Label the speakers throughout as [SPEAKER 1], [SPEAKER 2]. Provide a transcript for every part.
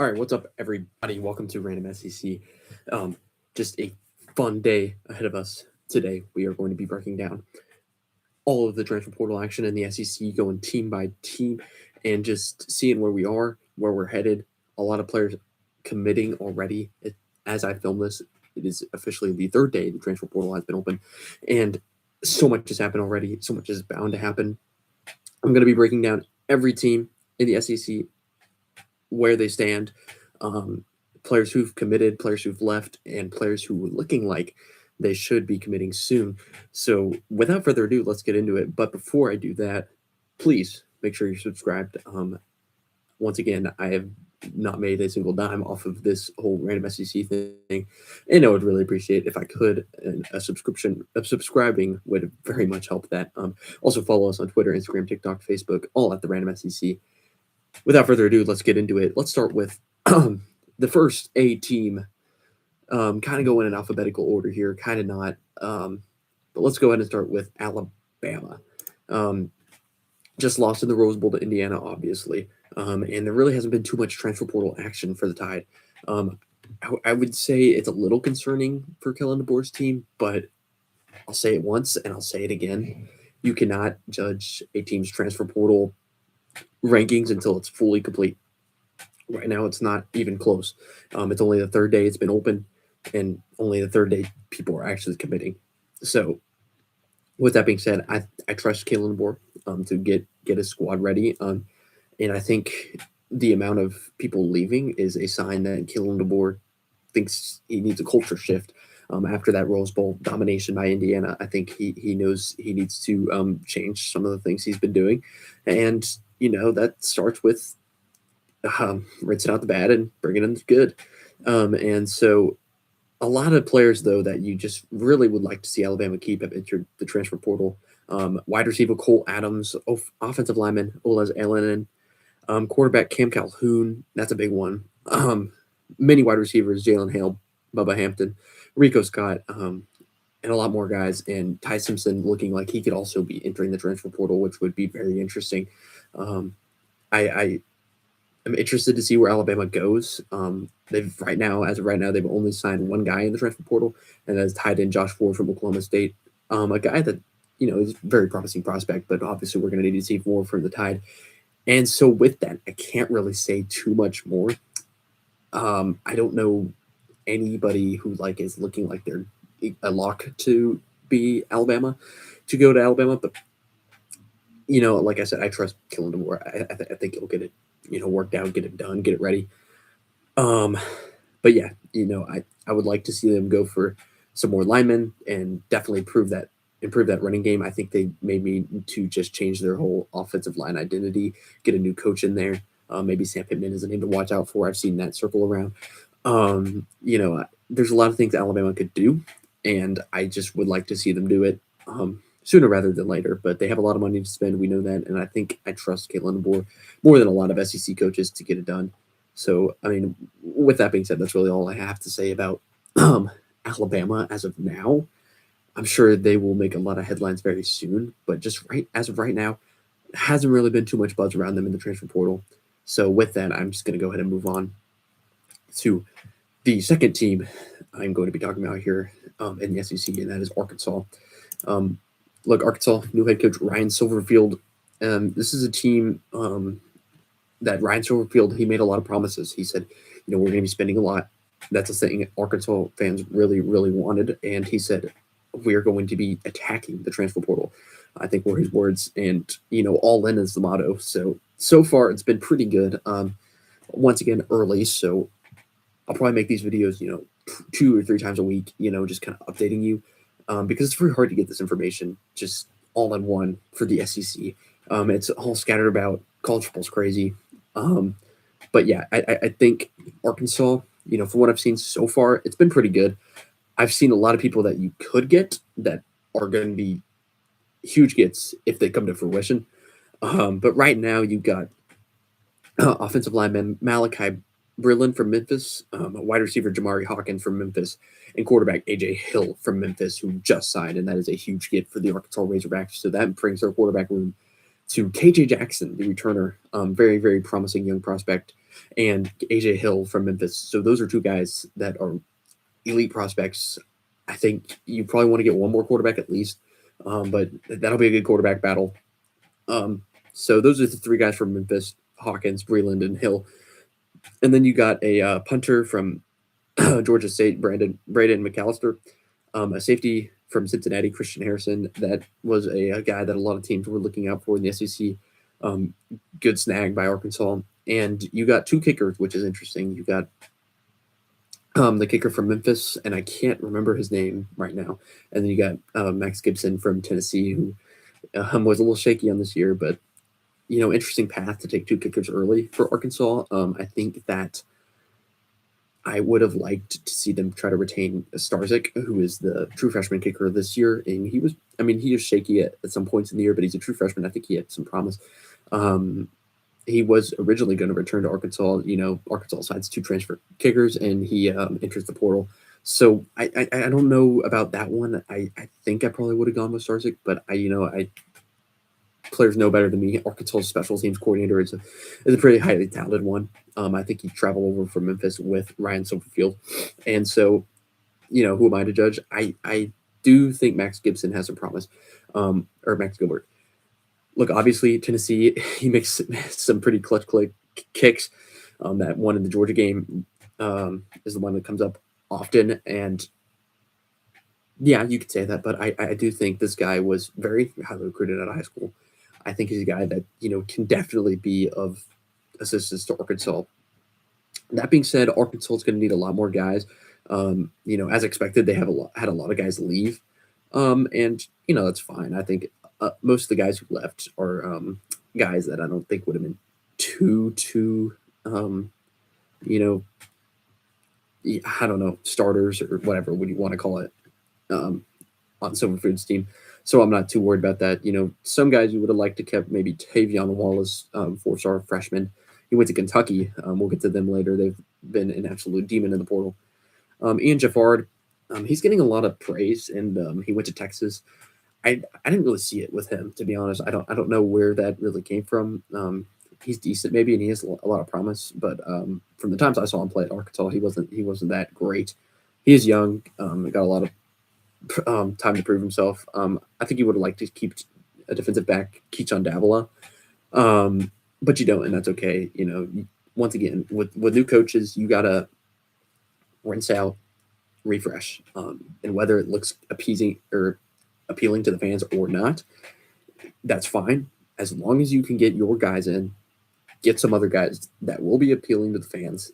[SPEAKER 1] All right, what's up, everybody? Welcome to Random SEC. Um, just a fun day ahead of us today. We are going to be breaking down all of the transfer portal action in the SEC, going team by team, and just seeing where we are, where we're headed. A lot of players committing already. As I film this, it is officially the third day the transfer portal has been open, and so much has happened already. So much is bound to happen. I'm going to be breaking down every team in the SEC, where they stand, um, players who've committed, players who've left, and players who are looking like they should be committing soon. So, without further ado, let's get into it. But before I do that, please make sure you're subscribed. Once again, I have not made a single dime off of this whole random SEC thing, and I would really appreciate if I could. And subscribing would very much help that. Also, follow us on Twitter, Instagram, TikTok, Facebook, all at the Random SEC. Without further ado, let's get into it. Let's start with the first A team. Kind of go in an alphabetical order here, kind of not. But let's go ahead and start with Alabama. Just lost in the Rose Bowl to Indiana, obviously. And there really hasn't been too much transfer portal action for the Tide. I would say it's a little concerning for Kellen DeBoer's team, but I'll say it once and I'll say it again. You cannot judge a team's transfer portal rankings until it's fully complete. Right now, it's not even close. It's only the third day it's been open, and only the third day people are actually committing. So, with that being said, I trust Kalen DeBoer to get his squad ready. And I think the amount of people leaving is a sign that Kalen DeBoer thinks he needs a culture shift. After that Rose Bowl domination by Indiana, I think he knows he needs to change some of the things he's been doing. And, that starts with rinsing out the bad and bringing in the good. And so a lot of players, though, that you just really would like to see Alabama keep have entered the transfer portal. Wide receiver Cole Adams, offensive lineman Olez Alanin, quarterback Cam Calhoun, that's a big one. Many wide receivers, Jalen Hale, Bubba Hampton, Rico Scott, and a lot more guys. And Ty Simpson looking like he could also be entering the transfer portal, which would be very interesting. I am interested to see where Alabama goes. As of right now, they've only signed one guy in the transfer portal, and that's tied in Josh Ford from Oklahoma State. A guy that, is a very promising prospect, but obviously we're going to need to see more from the Tide. And so with that, I can't really say too much more. I don't know anybody who is looking like they're a lock to be Alabama, to go to Alabama, but like I said, I trust Kellen DeBoer. I think he'll get it, worked out, get it done, get it ready. But yeah, I would like to see them go for some more linemen and definitely improve that running game. I think they may need to just change their whole offensive line identity, get a new coach in there. Maybe Sam Pittman is a name to watch out for. I've seen that circle around. There's a lot of things Alabama could do, and I just would like to see them do it sooner rather than later. But they have a lot of money to spend. We know that, and I think I trust Kalen DeBoer more than a lot of SEC coaches to get it done. So, with that being said, that's really all I have to say about Alabama as of now. I'm sure they will make a lot of headlines very soon, but just as of right now, hasn't really been too much buzz around them in the transfer portal. So with that, I'm just going to go ahead and move on to the second team I'm going to be talking about here in the SEC, and that is Arkansas. Look, Arkansas, new head coach Ryan Silverfield. This is a team that Ryan Silverfield, he made a lot of promises. He said, we're going to be spending a lot. That's a thing Arkansas fans really, really wanted. And he said, we are going to be attacking the transfer portal, I think were his words. And, all in is the motto. So far, it's been pretty good. Once again, early. So I'll probably make these videos, 2 or 3 times a week, just kind of updating you. Because it's very hard to get this information just all in one for the SEC. It's all scattered about. College football's crazy. But yeah, I think Arkansas, from what I've seen so far, it's been pretty good. I've seen a lot of people that you could get that are going to be huge gets if they come to fruition. But right now you've got offensive lineman Malachi Brillen from Memphis, wide receiver Jamari Hawkins from Memphis, and quarterback A.J. Hill from Memphis, who just signed, and that is a huge get for the Arkansas Razorbacks. So that brings their quarterback room to K.J. Jackson, the returner, very, very promising young prospect. and AJ Hill from Memphis. So those are two guys that are elite prospects. I think you probably want to get one more quarterback at least, but that'll be a good quarterback battle. So those are the three guys from Memphis: Hawkins, Breland, and Hill. And then you got a punter from Georgia State, Braden McAllister, a safety from Cincinnati, Christian Harrison. That was a guy that a lot of teams were looking out for in the SEC. Good snag by Arkansas. And you got two kickers, which is interesting. You got the kicker from Memphis, and I can't remember his name right now. And then you got Max Gibson from Tennessee, who was a little shaky on this year, but interesting path to take two kickers early for Arkansas. I think that I would have liked to see them try to retain Starzik, who is the true freshman kicker this year. And he was shaky at some points in the year, but he's a true freshman. I think he had some promise. He was originally going to return to Arkansas. Arkansas decides to transfer kickers, and he enters the portal. So I don't know about that one. I think I probably would have gone with Starzik, but players know better than me. Arkansas special teams coordinator is a pretty highly talented one. I think he traveled over from Memphis with Ryan Silverfield, and so who am I to judge? I do think Max Gibson has some promise, or Max Gilbert. Look, obviously Tennessee, he makes some pretty clutch kicks. That one in the Georgia game is the one that comes up often, and yeah, you could say that, but I do think this guy was very highly recruited out of high school. I think he's a guy that can definitely be of assistance to Arkansas. That being said, Arkansas is going to need a lot more guys. As expected, they had a lot of guys leave, and that's fine. I think most of the guys who left are guys that I don't think would have been too I don't know, starters or whatever would you want to call it on Silverfood's team. So I'm not too worried about that. Some guys you would have liked to kept, maybe Tavion Wallace, 4-star freshman. He went to Kentucky. We'll get to them later. They've been an absolute demon in the portal. Ian Jaffard, he's getting a lot of praise, and he went to Texas. I didn't really see it with him, to be honest. I don't know where that really came from. He's decent maybe, and he has a lot of promise, but from the times I saw him play at Arkansas, he wasn't that great. He is young, got a lot of time to prove himself. I think he would have liked to keep a defensive back, Keaton Davila, but you don't, and that's okay. Once again, with new coaches, you gotta rinse out, refresh, and whether it looks appeasing or appealing to the fans or not, that's fine. As long as you can get your guys in, get some other guys that will be appealing to the fans,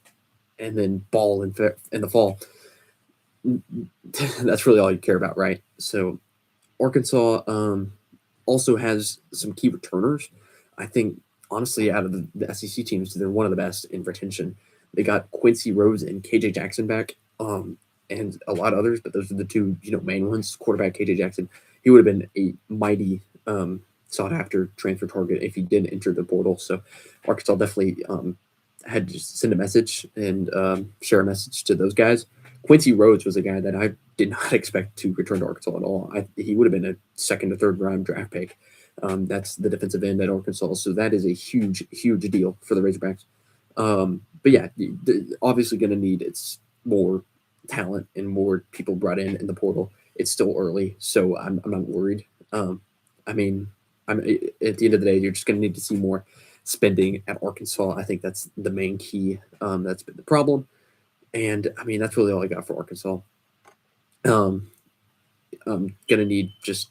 [SPEAKER 1] and then ball in the fall. That's really all you care about, right? So Arkansas also has some key returners. I think, honestly, out of the SEC teams, they're one of the best in retention. They got Quincy Rose and KJ Jackson back, and a lot of others, but those are the two main ones. Quarterback KJ Jackson, he would have been a mighty sought after transfer target if he didn't enter the portal. So Arkansas definitely had to send a message and share a message to those guys. Quincy Rhodes was a guy that I did not expect to return to Arkansas at all. He would have been a second or third round draft pick. That's the defensive end at Arkansas. So that is a huge, huge deal for the Razorbacks. But yeah, obviously going to need more talent and more people brought in the portal. It's still early, so I'm not worried. I'm at the end of the day, you're just going to need to see more spending at Arkansas. I think that's the main key. That's been the problem. And that's really all I got for Arkansas. I'm gonna need just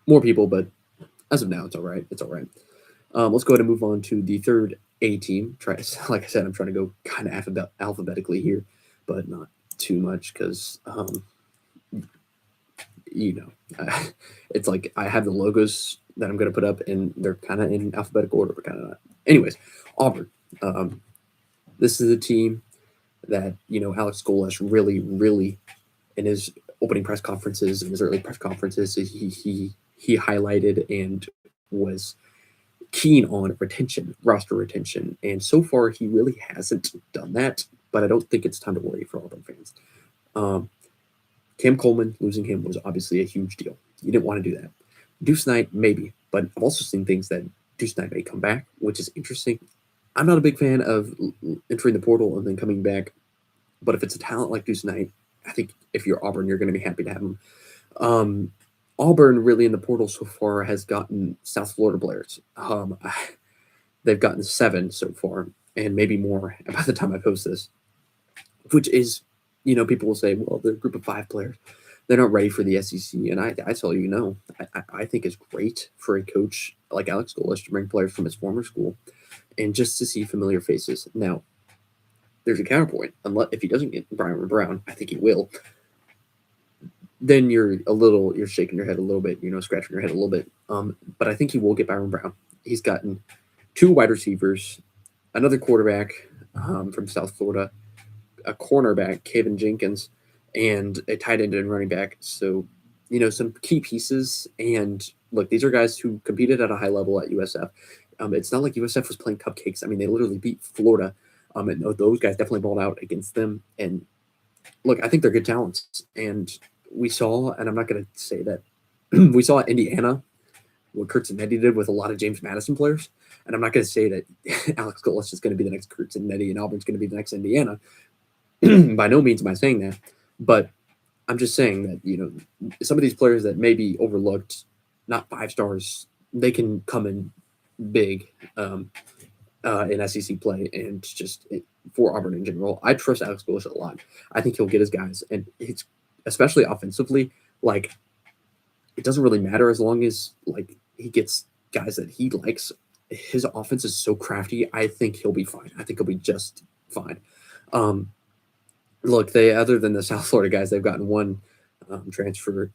[SPEAKER 1] more people, but as of now, it's all right. It's all right. Let's go ahead and move on to the third A team. Like I said, I'm trying to go kind of alphabetically here, but not too much because it's like I have the logos that I'm gonna put up, and they're kind of in alphabetical order, but kind of not. Anyways, Auburn. This is a team that Alex Golesh really in his opening press conferences and his early press conferences he highlighted and was keen on roster retention, and so far he really hasn't done that. But I don't think it's time to worry for Auburn fans. Cam Coleman, losing him was obviously a huge deal. You didn't want to do that. Deuce Knight maybe, but I've also seen things that Deuce Knight may come back, which is interesting. I'm not a big fan of entering the portal and then coming back. But if it's a talent like Deuce Knight, I think if you're Auburn, you're going to be happy to have him. Um, Auburn really in the portal so far has gotten South Florida players. They've gotten 7 so far, and maybe more by the time I post this, which is, people will say, well, they're a group of 5 players. They're not ready for the SEC. And I tell you, no, I think it's great for a coach like Alex Golesh to bring players from his former school and just to see familiar faces. Now, there's a counterpoint. Unless if he doesn't get Byron Brown, I think he will. Then you're shaking your head a little bit, scratching your head a little bit. But I think he will get Byron Brown. He's gotten 2 wide receivers, another quarterback from South Florida, a cornerback, Kevin Jenkins, and a tight end and running back. So, some key pieces. And look, these are guys who competed at a high level at USF. It's not like USF was playing cupcakes. I mean, they literally beat Florida. And those guys definitely balled out against them. And look, I think they're good talents. And we saw, and I'm not going to say that, we saw at Indiana what Kurt Zanetti did with a lot of James Madison players. And I'm not going to say that Alex Golesh is going to be the next Kurt Zanetti and Auburn's going to be the next Indiana. By no means am I saying that. But I'm just saying that, some of these players that may be overlooked, not 5 stars, they can come in big in SEC play and just for Auburn in general. I trust Alex Golesh a lot. I think he'll get his guys, and it's especially offensively. Like, it doesn't really matter as long as he gets guys that he likes. His offense is so crafty. I think he'll be fine. I think he'll be just fine. Look, other than the South Florida guys, they've gotten 1 transfer.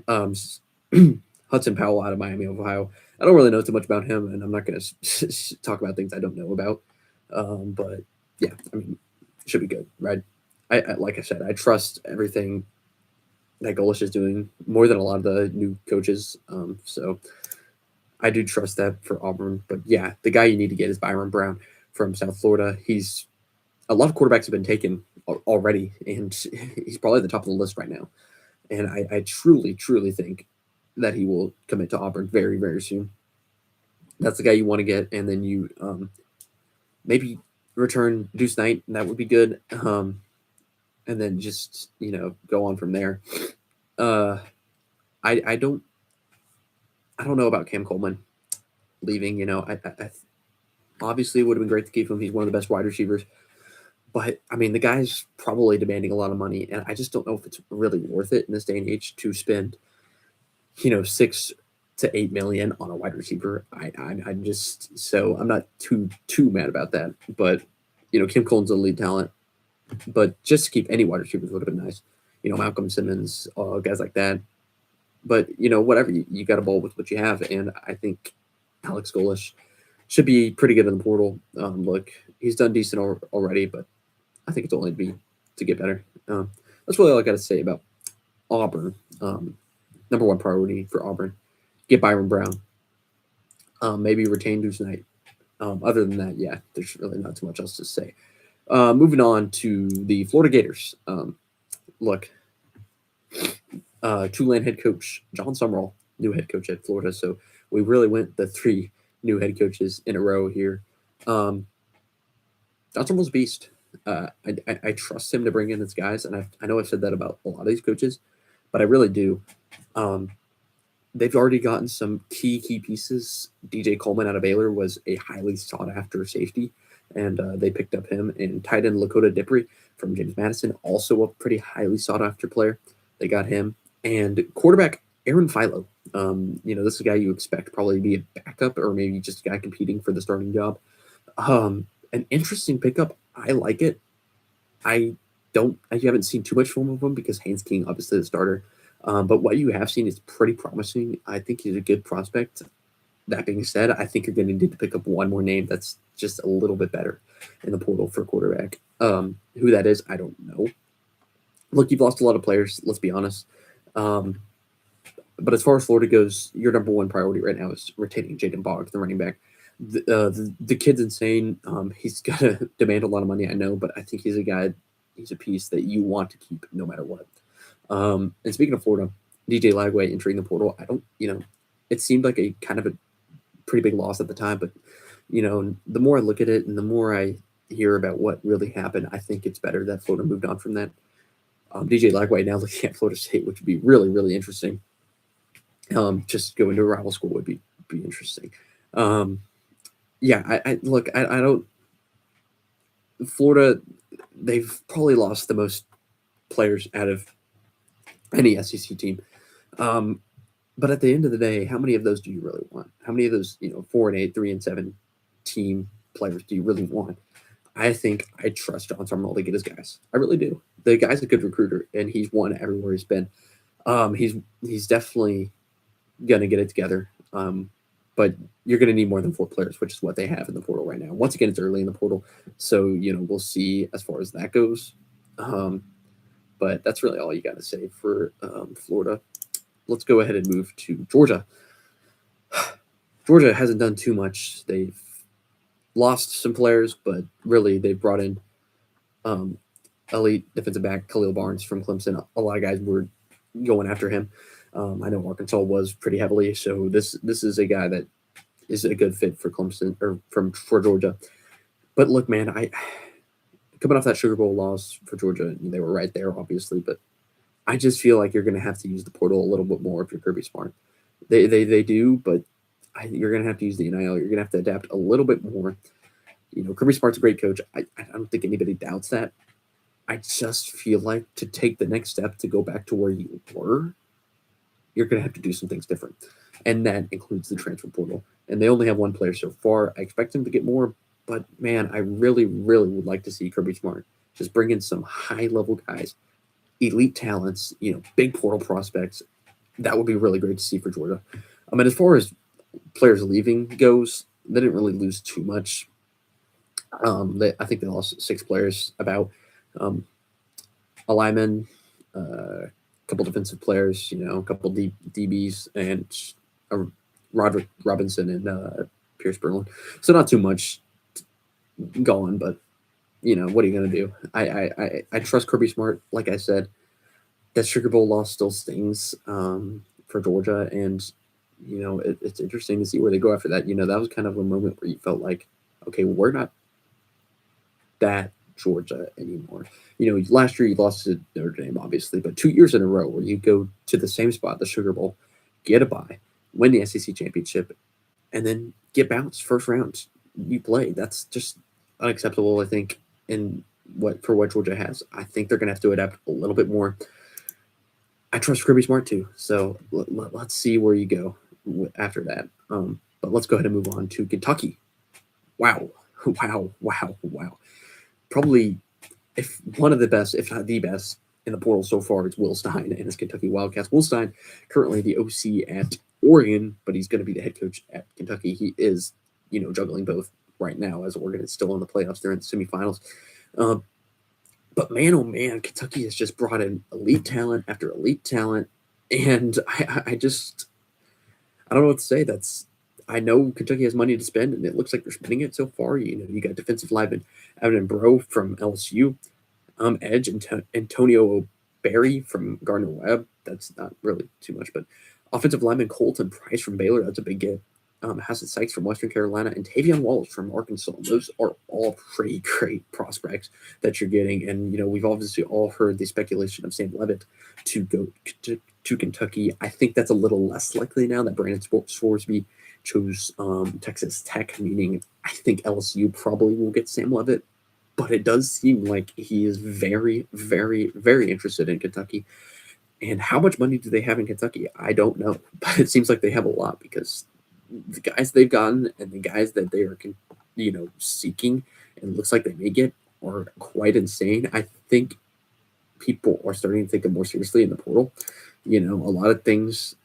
[SPEAKER 1] Hudson Powell out of Miami, Ohio. I don't really know too much about him, and I'm not going to talk about things I don't know about. But yeah, I mean, it should be good, right? I like I said, I trust everything that Golesh is doing more than a lot of the new coaches. So I do trust that for Auburn. But yeah, the guy you need to get is Byron Brown from South Florida. A lot of quarterbacks have been taken already, and he's probably at the top of the list right now. And I truly, truly think that he will commit to Auburn very, very soon. That's the guy you want to get, and then you maybe return Deuce Knight, and that would be good. And then just go on from there. I don't know about Cam Coleman leaving. I obviously it would have been great to keep him. He's one of the best wide receivers. But, I mean, the guy's probably demanding a lot of money, and I just don't know if it's really worth it in this day and age to spend, $6 to $8 million on a wide receiver. I'm just so I'm not too mad about that. But, Kim Coleman's a lead talent, but just to keep any wide receivers would have been nice. Malcolm Simmons, guys like that. But, whatever, you got to bowl with what you have, and I think Alex Golesh should be pretty good in the portal. Look, he's done decent already, but I think it's only to get better. That's really all I got to say about Auburn. Number 1 priority for Auburn: get Byron Brown. Maybe retain Deuce Knight. Other than that, yeah, there's really not too much else to say. Moving on to the Florida Gators. Look, Tulane head coach John Summerall, new head coach at Florida. So we really went the 3 new head coaches in a row here. John Summerall's a beast. I trust him to bring in his guys, and I know I've said that about a lot of these coaches, but I really do. They've already gotten some key pieces. DJ Coleman out of Baylor was a highly sought after safety, and they picked up him. And tight end Lakota Dipri from James Madison, also a pretty highly sought after player. They got him. And quarterback Aaron Philo. This is a guy you expect probably to be a backup or maybe just a guy competing for the starting job. An interesting pickup. I like it. I haven't seen too much film of him because Haynes King, obviously the starter. But what you have seen is pretty promising. I think he's a good prospect. That being said, I think you're going to need to pick up one more name that's just a little bit better in the portal for quarterback. Who that is, I don't know. Look, you've lost a lot of players, let's be honest. But as far as Florida goes, your number 1 priority right now is retaining Jaden Boggs, the running back. The kid's insane. He's got to demand a lot of money, I know, but I think he's a piece that you want to keep no matter what. And speaking of Florida, DJ Lagway entering the portal, it seemed like a kind of a pretty big loss at the time, but The more I look at it and the more I hear about what really happened, I think it's better that Florida moved on from that. DJ Lagway now looking at Florida State, which would be really, really interesting. Just going to a rival school would be interesting. Um, yeah, I look, I don't. Florida, they've probably lost the most players out of any SEC team. But at the end of the day, how many of those do you really want? How many of those, 4-8, 3-7 team players do you really want? I think I trust John Summerall to get his guys. I really do. The guy's a good recruiter, and he's won everywhere he's been. He's definitely gonna get it together. But you're gonna need more than 4 players, which is what they have in the portal right now. Once again, it's early in the portal, so we'll see as far as that goes. But that's really all you got to say for Florida. Let's go ahead and move to Georgia. Georgia hasn't done too much. They've lost some players, but really they've brought in elite defensive back Khalil Barnes from Clemson. A lot of guys were going after him. I know Arkansas was pretty heavily, so this is a guy that is a good fit for Clemson or for Georgia. But look, man, I coming off that Sugar Bowl loss for Georgia, they were right there, obviously, but I just feel like you're going to have to use the portal a little bit more if you're Kirby Smart. They do, but you're going to have to use the NIL. You're going to have to adapt a little bit more. Kirby Smart's a great coach. I don't think anybody doubts that. I just feel like to take the next step to go back to where you were, you're going to have to do some things different. And that includes the transfer portal. And they only have 1 player so far. I expect them to get more, but man, I really, really would like to see Kirby Smart just bring in some high-level guys, elite talents, big portal prospects. That would be really great to see for Georgia. I mean, as far as players leaving goes, they didn't really lose too much. I think they lost 6 players, about a lineman, a couple defensive players, a couple DBs, and Roderick Robinson and Pierce Berlin. So not too much gone, but what are you gonna do? I trust Kirby Smart. Like I said, that Sugar Bowl loss still stings for Georgia, and it's interesting to see where they go after that. That was kind of a moment where you felt like, okay, we're not that Georgia anymore. Last year you lost to Notre Dame, obviously, but 2 years in a row where you go to the same spot, the Sugar Bowl, get a bye, win the SEC championship, and then get bounced first round you play. That's just unacceptable, I think, in what Georgia has. I think they're going to have to adapt a little bit more. I trust Kirby Smart too, so let's see where you go after that. But let's go ahead and move on to Kentucky. Wow. Probably, if one of the best, if not the best, in the portal so far, it's Will Stein and his Kentucky Wildcats. Will Stein, currently the OC at Oregon, but he's going to be the head coach at Kentucky. He is, juggling both right now as Oregon is still in the playoffs. They're in the semifinals. But man, oh man, Kentucky has just brought in elite talent after elite talent. And I don't know what to say. I know Kentucky has money to spend, and it looks like they're spending it so far. You got defensive lineman Evan Bro from LSU, edge Antonio Berry from Gardner Webb. That's not really too much, but offensive lineman Colton Price from Baylor. That's a big get. Hassan Sykes from Western Carolina, and Tavion Wallace from Arkansas. Those are all pretty great prospects that you're getting. And, we've obviously all heard the speculation of Sam Leavitt to go to Kentucky. I think that's a little less likely now that Brandon Scoresby chose Texas Tech, meaning I think LSU probably will get Sam Leavitt. But it does seem like he is very, very, very interested in Kentucky. And how much money do they have in Kentucky? I don't know. But it seems like they have a lot because the guys they've gotten and the guys that they are, seeking and looks like they may get are quite insane. I think people are starting to take it more seriously in the portal. A lot of things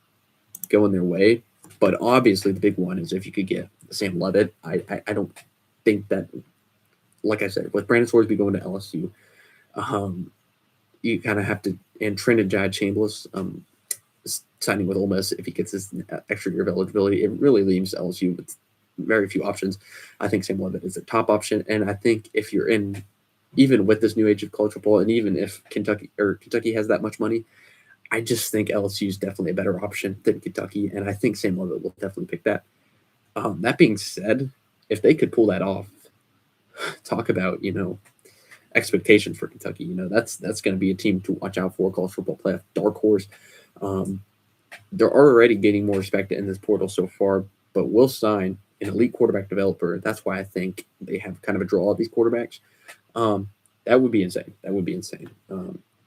[SPEAKER 1] going their way, but obviously the big one is if you could get Sam Leavitt. I don't think that, like I said, with Brandon Scoresby going to LSU, you kind of have to, and Trenton Jai-Chambliss, signing with Ole Miss, if he gets his extra year of eligibility, it really leaves LSU with very few options. I think Sam Leavitt is the top option, and I think if you're in, even with this new age of college football, and even if Kentucky has that much money, I just think LSU is definitely a better option than Kentucky, and I think Sam Leavitt will definitely pick that. That being said, if they could pull that off, talk about expectations for Kentucky. That's going to be a team to watch out for. College football playoff dark horse. Um, they're already gaining more respect in this portal so far, but Will Stein, an elite quarterback developer, that's why I think they have kind of a draw of these quarterbacks. Um, that would be insane. That would be insane.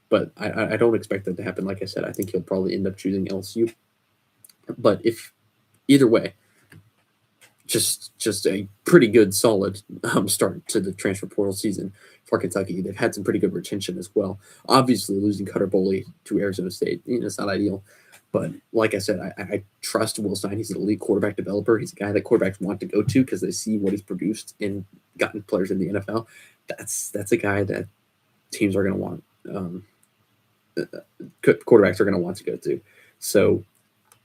[SPEAKER 1] But I don't expect that to happen. Like I said, I think he'll probably end up choosing LSU. But if either way, just a pretty good, solid start to the transfer portal season for Kentucky. They've had some pretty good retention as well. Obviously, losing Cutter Boley to Arizona State, it's not ideal. But like I said, I trust Will Stein. He's an elite quarterback developer. He's a guy that quarterbacks want to go to because they see what he's produced and gotten players in the NFL. That's a guy that teams are going to want. Quarterbacks are going to want to go to. So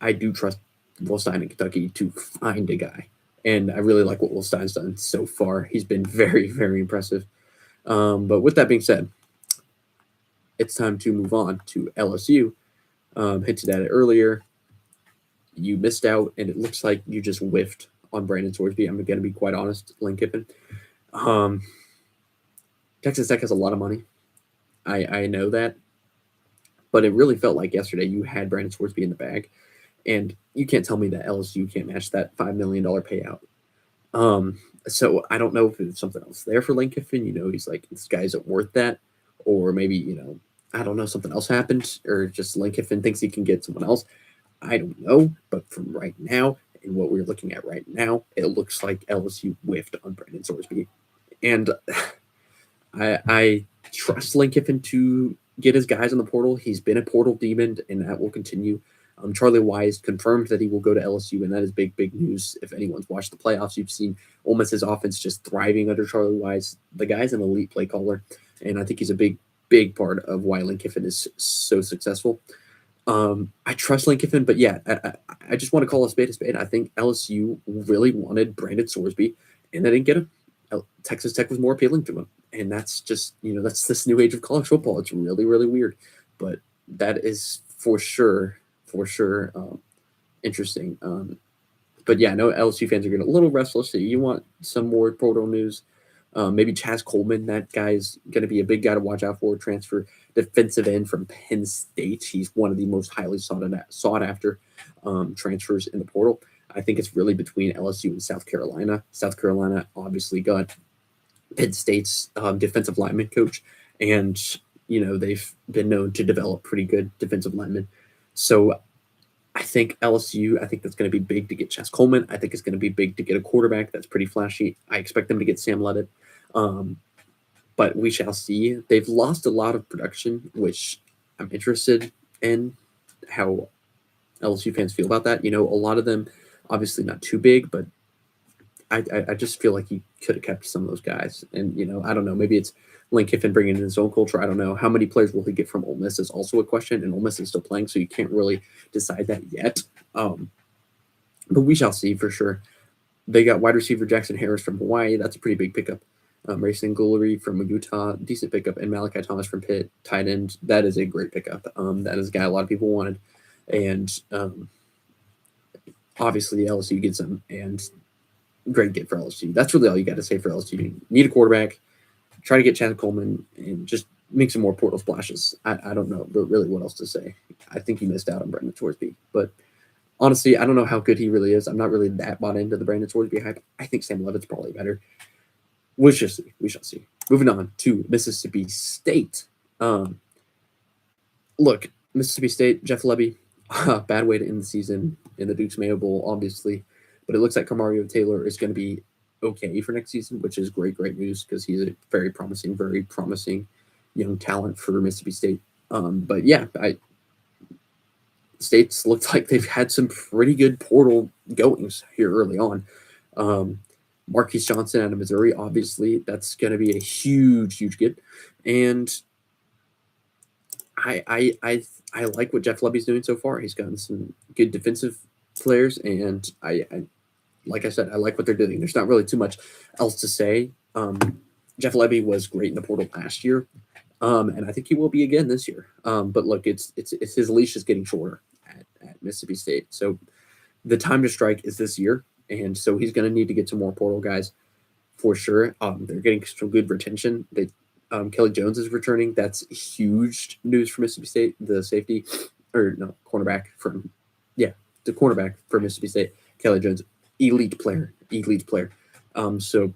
[SPEAKER 1] I do trust Will Stein in Kentucky to find a guy. And I really like what Will Stein's done so far. He's been very, very impressive. But with that being said, it's time to move on to LSU. Hinted at it earlier. You missed out, and it looks like you just whiffed on Brandon Sorsby. I'm going to be quite honest, Lane Kiffin. Texas Tech has a lot of money. I know that. But it really felt like yesterday you had Brandon Sorsby in the bag. And you can't tell me that LSU can't match that $5 million payout. So I don't know if there's something else there for Lane Kiffin. He's like, this guy isn't worth that. Or maybe, I don't know, something else happened. Or just Lane Kiffin thinks he can get someone else. I don't know. But from right now, and what we're looking at right now, it looks like LSU whiffed on Brandon Sorsby. And I trust Lane Kiffin to get his guys in the portal. He's been a portal demon, and that will continue. Charlie Wise confirmed that he will go to LSU, and that is big, big news. If anyone's watched the playoffs, you've seen Ole Miss's offense just thriving under Charlie Wise. The guy's an elite play caller, and I think he's a big, big part of why Lane Kiffin is so successful. I trust Lane Kiffin, but yeah, I just want to call a spade a spade. I think LSU really wanted Brandon Sorsby, and they didn't get him. Texas Tech was more appealing to him, and that's just that's this new age of college football. It's really, really weird, but that is for sure interesting. But yeah, I know LSU fans are getting a little restless. So you want some more portal news. Maybe Chaz Coleman, that guy's going to be a big guy to watch out for. Transfer defensive end from Penn State. He's one of the most highly sought after transfers in the portal. I think it's really between LSU and South Carolina. South Carolina obviously got Penn State's defensive lineman coach, and they've been known to develop pretty good defensive linemen. So I think LSU, I think that's going to be big to get Chaz Coleman. I think it's going to be big to get a quarterback that's pretty flashy. I expect them to get Sam Levitt. But we shall see. They've lost a lot of production, which I'm interested in how LSU fans feel about that. A lot of them, obviously not too big, but I just feel like he could have kept some of those guys. And, I don't know, maybe it's Lane Kiffin bringing in his own culture. I don't know. How many players will he get from Ole Miss is also a question, and Ole Miss is still playing, so you can't really decide that yet. But we shall see for sure. They got wide receiver Jackson Harris from Hawaii. That's a pretty big pickup. Racing Guillory from Utah, decent pickup. And Malachi Thomas from Pitt, tight end. That is a great pickup. That is a guy a lot of people wanted. And obviously LSU gets him, and great get for LSU. That's really all you got to say for LSU. You need a quarterback. Try to get Chaz Coleman and just make some more portal splashes. I don't know really what else to say. I think you missed out on Brandon Sorsby. But honestly, I don't know how good he really is. I'm not really that bought into the Brandon Sorsby hype. I think Sam Levitt's probably better. We shall see. We shall see. Moving on to Mississippi State. Look, Mississippi State, Jeff Lebby, bad way to end the season in the Duke's Mayo Bowl, obviously. But it looks like Kamario Taylor is going to be okay for next season, which is great news because he's a very promising young talent for Mississippi State. But yeah, State's looked like they've had some pretty good portal goings here early on. Marquise Johnson out of Missouri, obviously, that's going to be a huge get. And I like what Jeff Lebby's doing so far. He's gotten some good defensive players, and I like I said, I like what they're doing. There's not really too much else to say. Jeff Lebby was great in the portal last year, and I think he will be again this year. But look, it's his leash is getting shorter at Mississippi State, so the time to strike is this year. and so he's going to need to get some more portal guys for sure. They're getting some good retention. Kelly Jones is returning. That's huge news for Mississippi State. The safety, or no, cornerback from, yeah, the cornerback for Mississippi State, Kelly Jones, elite player. So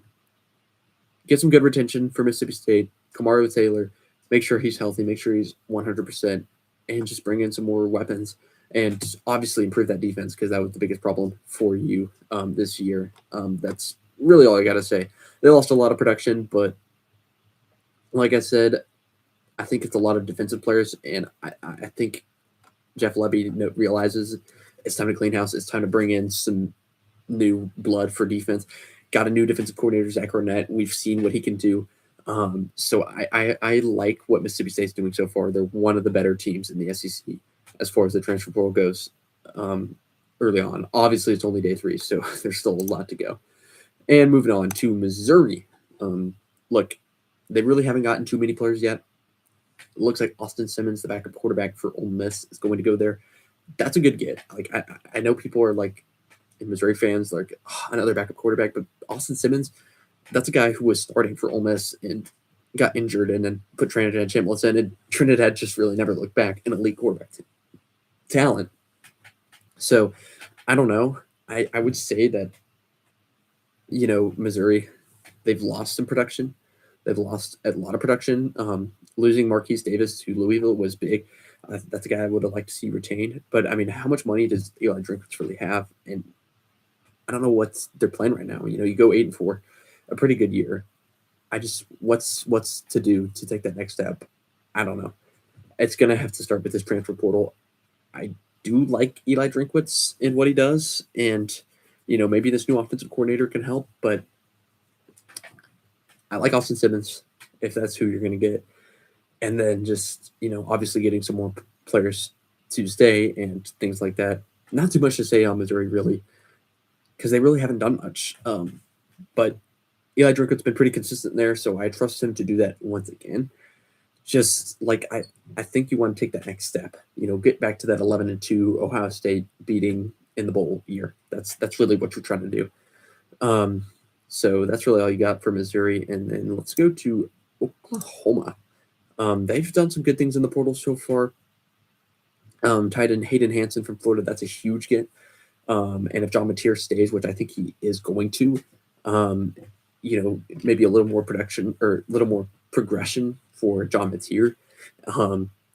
[SPEAKER 1] get some good retention for Mississippi State. Kamaro Taylor, make sure he's healthy, make sure he's 100%, and just bring in some more weapons. And obviously improve that defense, because that was the biggest problem for you this year. That's really all I got to say. They lost a lot of production, but like I said, I think it's a lot of defensive players, and I think Jeff Lebby realizes it's time to clean house. It's time to bring in some new blood for defense. Got a new defensive coordinator, Zach Arnett. We've seen what he can do. So I like what Mississippi State's doing so far. They're one of the better teams in the SEC as far as the transfer portal goes early on. Obviously, it's only day 3, so there's still a lot to go. And moving on to Missouri. Look, they really haven't gotten too many players yet. It looks like Austin Simmons, the backup quarterback for Ole Miss, is going to go there. That's a good get. Like I know people are like, Missouri fans, like, oh, another backup quarterback, but Austin Simmons, that's a guy who was starting for Ole Miss and got injured and then put Trinidad Chambliss in, and Trinidad just really never looked back. An elite quarterback talent. So I don't know. I would say that, Missouri, they've lost some production. They've lost a lot of production. Losing Marquise Davis to Louisville was big. That's a guy I would have liked to see retained. But, I mean, how much money does Eli Drinkwitz really have? And I don't know what they're playing right now. You go 8-4, a pretty good year. What's to do to take that next step? I don't know. It's going to have to start with this transfer portal. I do like Eli Drinkwitz in what he does, and maybe this new offensive coordinator can help, but I like Austin Simmons if that's who you're going to get. And then just, obviously getting some more players to stay and things like that. Not too much to say on Missouri, really, because they really haven't done much. But Eli Drinkwitz's been pretty consistent there, so I trust him to do that once again. Just like I think you want to take that next step. Get back to that 11-2 Ohio State beating in the bowl year. That's really what you're trying to do. So that's really all you got for Missouri, and then let's go to Oklahoma. They've done some good things in the portal so far. Tight end Hayden Hansen from Florida, that's a huge get. And if John Mateer stays, which I think he is going to, maybe a little more production or a little more progression for John Mateer.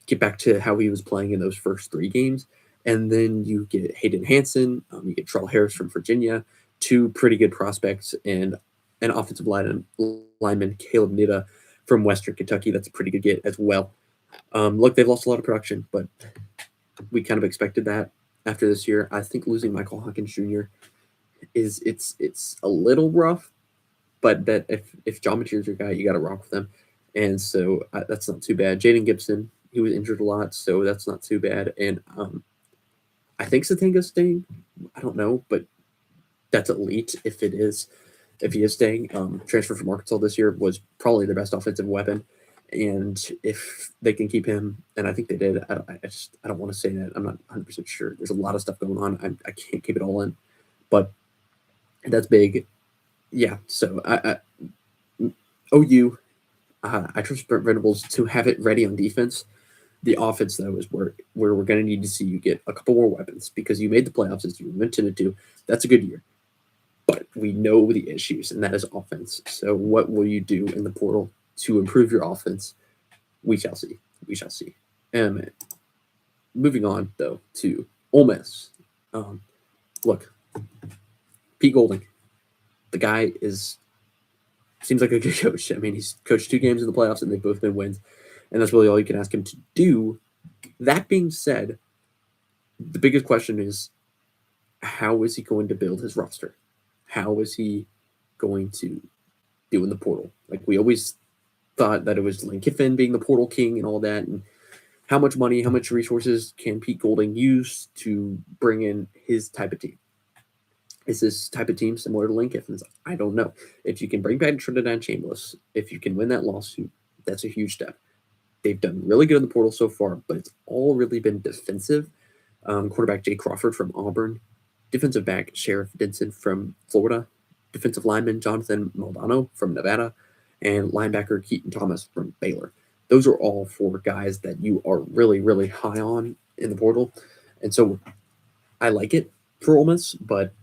[SPEAKER 1] Get back to how he was playing in those first 3 games. And then you get Hayden Hansen, you get Terrell Harris from Virginia, 2 pretty good prospects, and an offensive lineman, Caleb Nida from Western Kentucky. That's a pretty good get as well. Look, they've lost a lot of production, but we kind of expected that after this year. I think losing Michael Hawkins Jr. it's a little rough, but that if John Mateer's your guy, you got to rock with him, and so that's not too bad. Jaden Gibson, he was injured a lot, so that's not too bad. And I think Satanga's staying. I don't know, but that's elite if it is. If he is staying, transfer from Arkansas this year was probably their best offensive weapon. And if they can keep him, and I think they did, I don't want to say that. I'm not 100% sure. There's a lot of stuff going on. I can't keep it all in, but that's big. Yeah. So OU, I trust Brent Venables to have it ready on defense. The offense, though, is where we're going to need to see you get a couple more weapons, because you made the playoffs as you intended to. That's a good year. But we know the issues, and that is offense. So what will you do in the portal to improve your offense? We shall see. We shall see. Moving on, though, to Ole Miss. Look, Pete Golding, the guy seems like a good coach. I mean, he's coached 2 games in the playoffs, and they've both been wins. And that's really all you can ask him to do. That being said, the biggest question is, how is he going to build his roster? How is he going to do in the portal? Like, we always thought that it was Lane Kiffin being the portal king and all that. And how much money, how much resources can Pete Golding use to bring in his type of team? Is this type of team similar to Lane Kiffin's? I don't know. If you can bring back Trinidad Chambliss, if you can win that lawsuit, that's a huge step. They've done really good in the portal so far, but it's all really been defensive. Quarterback Jay Crawford from Auburn, defensive back Sheriff Denson from Florida, defensive lineman Jonathan Maldonado from Nevada, and linebacker Keaton Thomas from Baylor. Those are all four guys that you are really, really high on in the portal. And so I like it for Ole Miss, but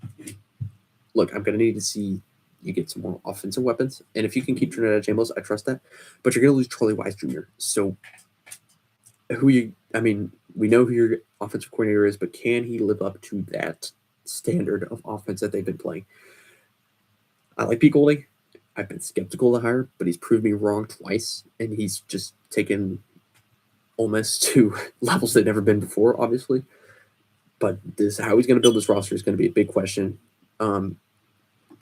[SPEAKER 1] look, I'm going to need to see you get some more offensive weapons. And if you can keep Trinidad Chambers, I trust that. But you're going to lose Charlie Wise Jr. So we know who your offensive coordinator is, but can he live up to that standard of offense that they've been playing? I like Pete Golding. I've been skeptical of the hire, but he's proved me wrong twice, and he's just taken Ole Miss to levels they've never been before, obviously. But how he's going to build this roster is going to be a big question.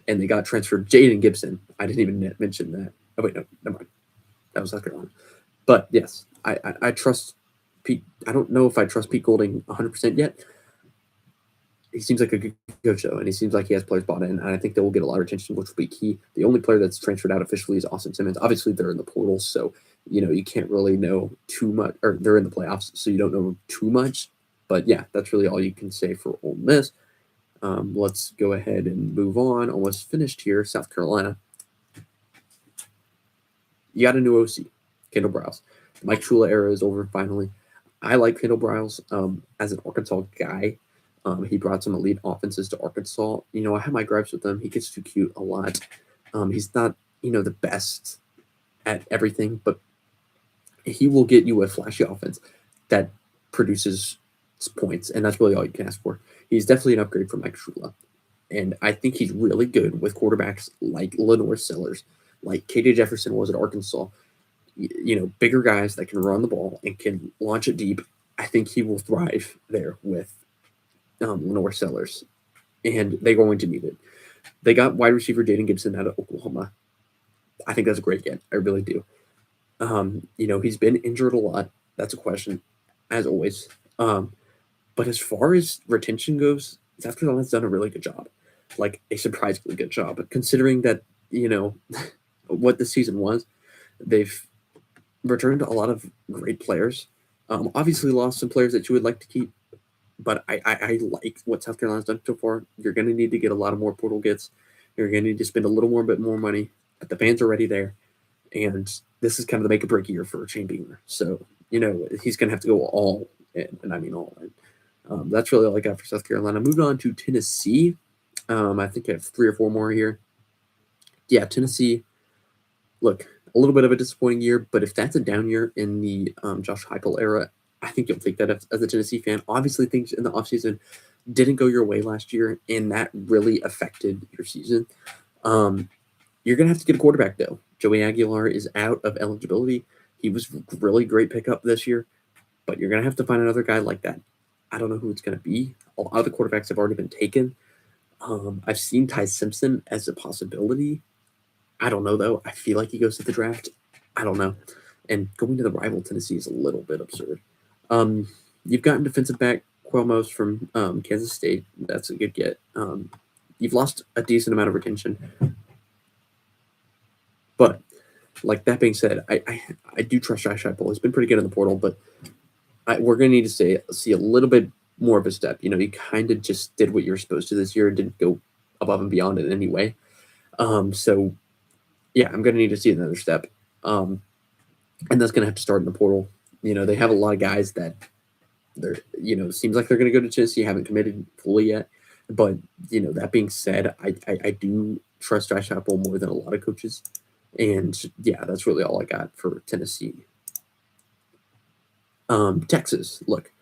[SPEAKER 1] And they got transferred Jaden Gibson. I didn't even mention that. Oh, wait, no, never mind. That was South Carolina. But yes, I trust Pete. I don't know if I trust Pete Golding 100% yet. He seems like a good coach, though, and he seems like he has players bought in, and I think they will get a lot of attention, which will be key. The only player that's transferred out officially is Austin Simmons. Obviously, they're in the portal, so you can't really know too much, or they're in the playoffs, so you don't know too much. But yeah, that's really all you can say for Ole Miss. Let's go ahead and move on. Almost finished here. South Carolina. You got a new OC, Kendall Briles. The Mike Shula era is over finally. I like Kendall Briles as an Arkansas guy. He brought some elite offenses to Arkansas. I have my gripes with him. He gets too cute a lot. He's not, the best at everything, but he will get you a flashy offense that produces points, and that's really all you can ask for. He's definitely an upgrade from Mike Shula, and I think he's really good with quarterbacks like Lenore Sellers, like KJ Jefferson was at Arkansas. Bigger guys that can run the ball and can launch it deep. I think he will thrive there with Lenore Sellers, and they're going to need it. They got wide receiver Jaden Gibson out of Oklahoma. I think that's a great get. I really do. He's been injured a lot. That's a question, as always. But as far as retention goes, South Carolina's done a really good job, like a surprisingly good job, considering that, what the season was. They've returned a lot of great players. Obviously lost some players that you would like to keep, but I like what South Carolina's done so far. You're going to need to get a lot of more portal gets. You're going to need to spend a little bit more money, but the fans are already there. And this is kind of the make or break year for Shane Beamer. So, he's going to have to go all in, and I mean all in. That's really all I got for South Carolina. Moving on to Tennessee. I think I have 3 or 4 more here. Yeah, Tennessee. Look, a little bit of a disappointing year, but if that's a down year in the Josh Heupel era, I think you'll take that as a Tennessee fan. Obviously, things in the offseason didn't go your way last year, and that really affected your season. You're going to have to get a quarterback, though. Joey Aguilar is out of eligibility. He was really great pickup this year, but you're going to have to find another guy like that. I don't know who it's going to be. A lot of the quarterbacks have already been taken. I've seen Ty Simpson as a possibility. I don't know, though. I feel like he goes to the draft. I don't know. And going to the rival Tennessee is a little bit absurd. You've gotten defensive back Qualmos from Kansas State. That's a good get. You've lost a decent amount of retention. But, like that being said, I do trust Josh Heupel. He's been pretty good in the portal, but we're going to need to see a little bit more of a step. You kind of just did what you were supposed to this year and didn't go above and beyond in any way. So, yeah, I'm going to need to see another step. And that's going to have to start in the portal. They have a lot of guys that they're, seems like they're going to go to Tennessee, haven't committed fully yet. But, that being said, I do trust Josh Heupel more than a lot of coaches. And, yeah, that's really all I got for Tennessee. Texas, look.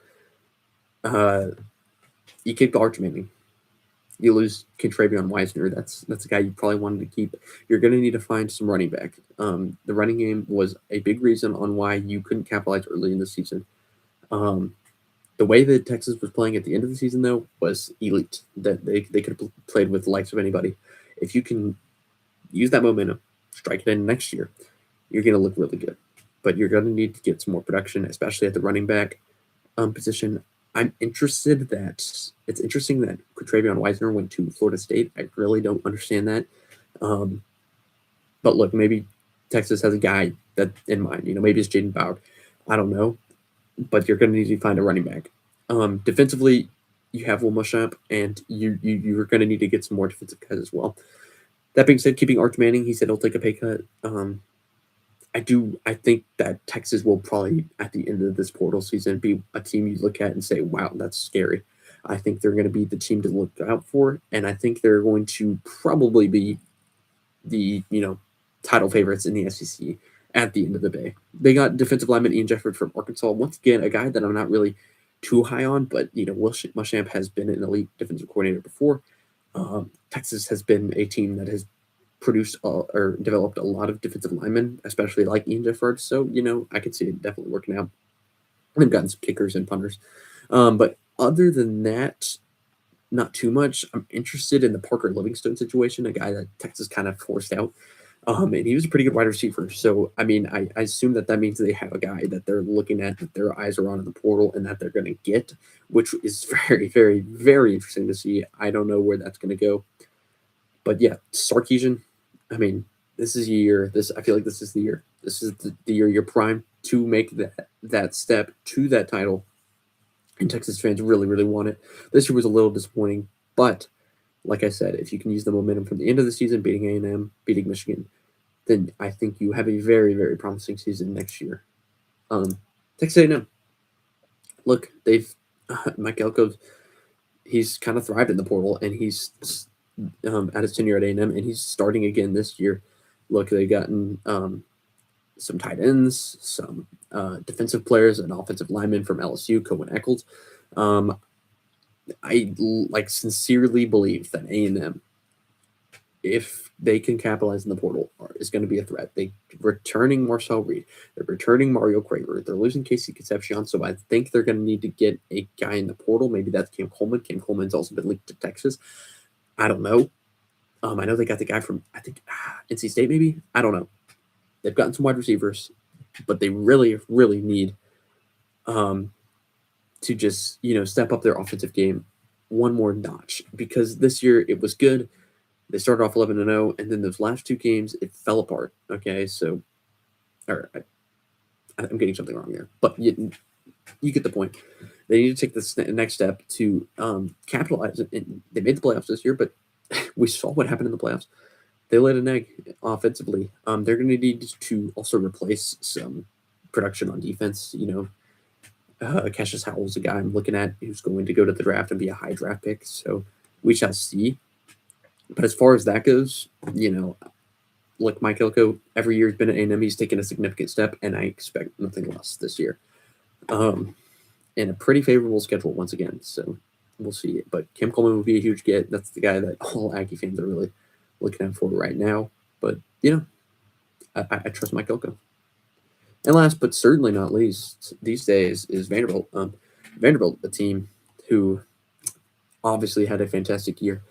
[SPEAKER 1] You kicked Arch Manning. You lose Contravion Wisner. That's a guy you probably wanted to keep. You're going to need to find some running back. The running game was a big reason on why you couldn't capitalize early in the season. The way that Texas was playing at the end of the season, though, was elite. That they could have played with the likes of anybody. If you can use that momentum, strike it in next year, you're going to look really good. But you're going to need to get some more production, especially at the running back position. I'm interested that it's interesting that Contravion Wisner went to Florida State. I really don't understand that. But look, maybe Texas has a guy that in mind. Maybe it's Jaden Bauer. I don't know. But you're going to need to find a running back. Defensively, you have Will Muschamp, and you're going to need to get some more defensive guys as well. That being said, keeping Arch Manning, he said he'll take a pay cut. I think that Texas will probably at the end of this portal season be a team you look at and say, "Wow, that's scary." I think they're going to be the team to look out for, and I think they're going to probably be the title favorites in the SEC at the end of the day. They got defensive lineman Ian Jefford from Arkansas. Once again, a guy that I'm not really too high on, but Will Muschamp has been an elite defensive coordinator before. Texas has been a team that has produced or developed a lot of defensive linemen, especially like Ian Jefford. So I could see it definitely working out. They've gotten some kickers and punters, but other than that, not too much. I'm interested in the Parker Livingstone situation, a guy that Texas kind of forced out. And he was a pretty good wide receiver. So, I mean, I assume that means they have a guy that they're looking at, that their eyes are on in the portal, and that they're going to get, which is very, very, very interesting to see. I don't know where that's going to go. But yeah, Sarkisian, I mean, this is a year. I feel like this is the year. This is the year you're primed to make that step to that title. And Texas fans really, really want it. This year was a little disappointing, but like I said, if you can use the momentum from the end of the season, beating A&M, beating Michigan, then I think you have a very, very promising season next year. Texas A&M, look, Mike Elko, he's kind of thrived in the portal, and he's at his tenure at A&M, and he's starting again this year. Look, they've gotten some tight ends, some defensive players, an offensive lineman from LSU, Cohen Eccles. I sincerely believe that A&M, if they can capitalize in the portal, is going to be a threat. They're returning Marcel Reed. They're returning Mario Craver. They're losing Casey Concepcion, so I think they're going to need to get a guy in the portal. Maybe that's Cam Coleman. Cam Coleman's also been linked to Texas. I don't know. I know they got the guy from, I think, NC State maybe? I don't know. They've gotten some wide receivers, but they really, really need to just, step up their offensive game one more notch, because this year it was good. They started off 11-0, and then those last two games, it fell apart. Okay, so, I'm getting something wrong here, but you get the point. They need to take this next step to capitalize. And they made the playoffs this year, but we saw what happened in the playoffs. They laid an egg offensively. They're going to need to also replace some production on defense. Cassius Howell's a guy I'm looking at who's going to go to the draft and be a high draft pick. So we shall see. But as far as that goes, look, Mike Elko, every year has been at A&M. He's taken a significant step, and I expect nothing less this year. And a pretty favorable schedule once again. So we'll see. But Cam Coleman will be a huge get. That's the guy that all Aggie fans are really looking out for right now. But, I trust Mike Elko. And last but certainly not least, these days is Vanderbilt. Vanderbilt, a team who obviously had a fantastic year.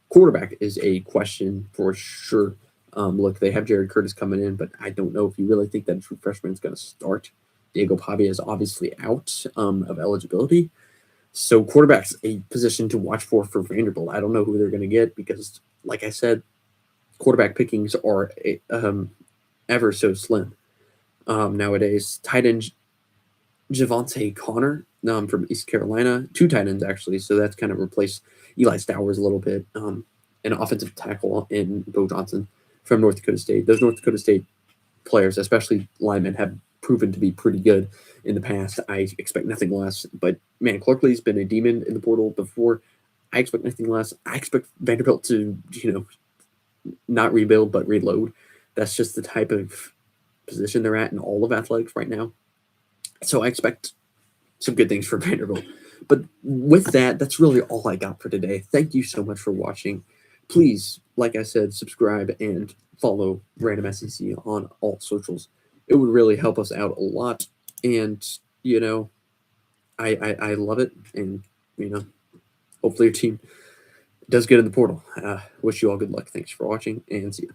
[SPEAKER 1] Quarterback is a question for sure. Look, they have Jared Curtis coming in, but I don't know if you really think that a true freshman is going to start. Diego Pavia is obviously out of eligibility. So quarterback's a position to watch for Vanderbilt. I don't know who they're going to get because, like I said, quarterback pickings are ever so slim nowadays. Tight end Javante Connor from East Carolina, two tight ends actually, so that's kind of replaced Eli Stowers a little bit. An offensive tackle in Bo Johnson from North Dakota State. Those North Dakota State players, especially linemen, have proven to be pretty good in the past. I expect nothing less. But man, Clark Lee's been a demon in the portal before. I expect nothing less. I expect Vanderbilt to, not rebuild but reload. That's just the type of position they're at in all of athletics right now. So I expect some good things for Vanderbilt. But with that, that's really all I got for today. Thank you so much for watching. Please, like I said, subscribe and follow Random SEC on all socials. It would really help us out a lot. And, I love it. And, hopefully your team does good in the portal. Wish you all good luck. Thanks for watching, and see you.